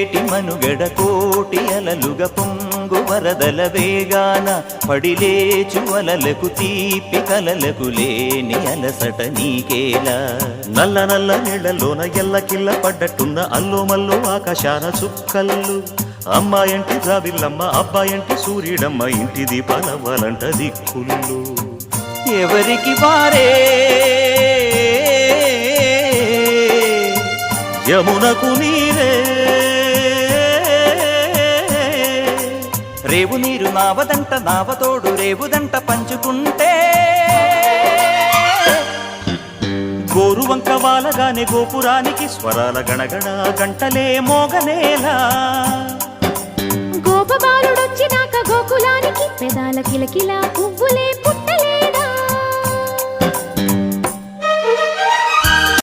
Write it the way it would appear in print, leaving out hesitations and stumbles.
పొంగేటి మనుగడ కోటి అలలుగ పొంగు వరదల వేగాన పడిలేచు అలలకు తీపి కలలకు లేని అలసట నీకేలా నల్ల నల్ల నీళ్లలోన ఎల్లకిల్ల పడ్డట్టున్న అల్లో మల్లో ఆకాశాన చుక్కల్లు అమ్మాయంటి జాబిల్లమ్మ అబ్బాయంటి సూర్యుడమ్మ ఇంటి దీపాలవ్వాలంట దిక్కుళ్ళు ఎవరికి వారే యమునకు నీరే రేవు నీరు నావదంట నావతోడు రేవుదంట పంచుకుంటే గోరువంక వాలగానే గోపురానికి స్వరాల గణగణ గంటలే మోగనేలా గోపబాలుడొచ్చినాక గోకులానికి పెదాల కిలకిలా పువ్వులే